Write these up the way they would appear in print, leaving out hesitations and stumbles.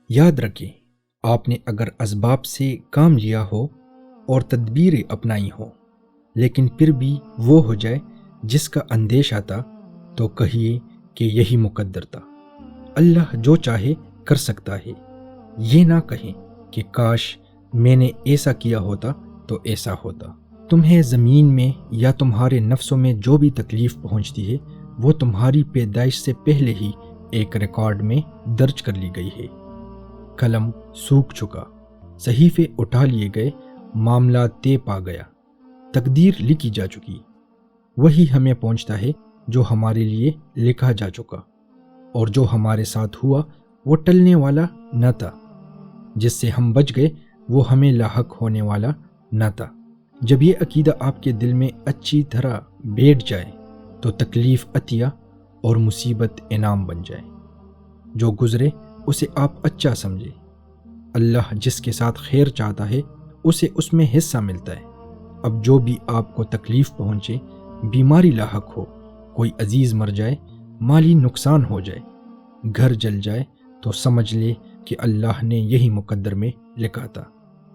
یاد رکھیں، آپ نے اگر اسباب سے کام لیا ہو اور تدبیریں اپنائی ہوں لیکن پھر بھی وہ ہو جائے جس کا اندیشہ تھا، تو کہیے کہ یہی مقدر تھا۔ اللہ جو چاہے کر سکتا ہے۔ یہ نہ کہیں کہ کاش میں نے ایسا کیا ہوتا تو ایسا ہوتا۔ تمہیں زمین میں یا تمہارے نفسوں میں جو بھی تکلیف پہنچتی ہے وہ تمہاری پیدائش سے پہلے ہی ایک ریکارڈ میں درج کر لی گئی ہے۔ قلم سوکھ چکا، صحیفے اٹھا لیے گئے، معاملہ طے پا گیا، تقدیر لکھی جا چکی۔ وہی ہمیں پہنچتا ہے جو ہمارے لیے لکھا جا چکا، اور جو ہمارے ساتھ ہوا وہ ٹلنے والا نہ تھا۔ جس سے ہم بچ گئے وہ ہمیں لاحق ہونے والا نہ تھا۔ جب یہ عقیدہ آپ کے دل میں اچھی طرح بیٹھ جائے تو تکلیف عطیہ اور مصیبت انعام بن جائے۔ جو گزرے اسے آپ اچھا سمجھے۔ اللہ جس کے ساتھ خیر چاہتا ہے اسے اس میں حصہ ملتا ہے۔ اب جو بھی آپ کو تکلیف پہنچے، بیماری لاحق ہو، کوئی عزیز مر جائے، مالی نقصان ہو جائے، گھر جل جائے، تو سمجھ لے کہ اللہ نے یہی مقدر میں لکھا تھا۔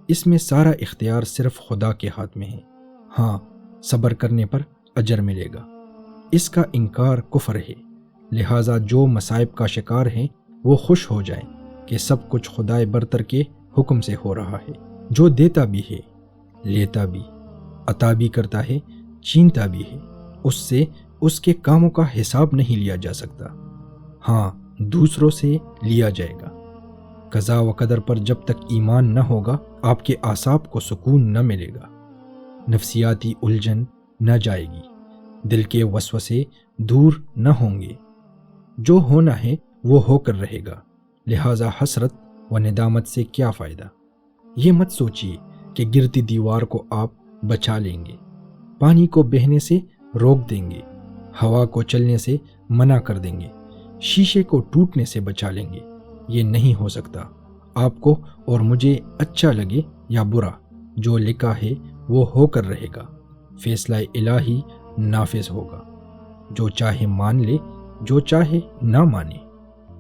اس میں سارا اختیار صرف خدا کے ہاتھ میں ہے۔ ہاں، صبر کرنے پر اجر ملے گا۔ اس کا انکار کفر ہے۔ لہٰذا جو مصائب کا شکار ہیں وہ خوش ہو جائیں کہ سب کچھ خدائے برتر کے حکم سے ہو رہا ہے، جو دیتا بھی ہے، لیتا بھی، عطا بھی کرتا ہے، چھینتا بھی ہے۔ اس سے اس کے کاموں کا حساب نہیں لیا جا سکتا۔ ہاں، دوسروں سے لیا جائے گا۔ قضا و قدر پر جب تک ایمان نہ ہوگا آپ کے اعصاب کو سکون نہ ملے گا، نفسیاتی الجھن نہ جائے گی، دل کے وسوسے دور نہ ہوں گے۔ جو ہونا ہے وہ ہو کر رہے گا، لہٰذا حسرت و ندامت سے کیا فائدہ؟ یہ مت سوچیے کہ گرتی دیوار کو آپ بچا لیں گے، پانی کو بہنے سے روک دیں گے، ہوا کو چلنے سے منع کر دیں گے، شیشے کو ٹوٹنے سے بچا لیں گے۔ یہ نہیں ہو سکتا۔ آپ کو اور مجھے اچھا لگے یا برا، جو لکھا ہے وہ ہو کر رہے گا۔ فیصلہ الہی نافذ ہوگا۔ جو چاہے مان لے، جو چاہے نہ مانے۔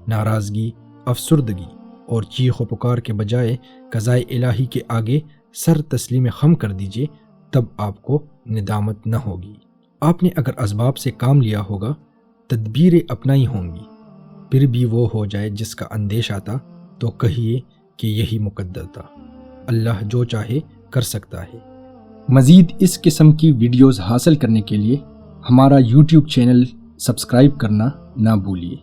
ناراضگی، افسردگی اور چیخ و پکار کے بجائے قضائے الہی کے آگے سر تسلیم خم کر دیجئے، تب آپ کو ندامت نہ ہوگی۔ آپ نے اگر اسباب سے کام لیا ہوگا، تدبیریں اپنائی ہوں گی، پھر بھی وہ ہو جائے جس کا اندیشہ تھا، تو کہیے کہ یہی مقدر تھا۔ اللہ جو چاہے کر سکتا ہے۔ مزید اس قسم کی ویڈیوز حاصل کرنے کے لیے ہمارا YouTube چینل سبسکرائب کرنا نہ بھولیے۔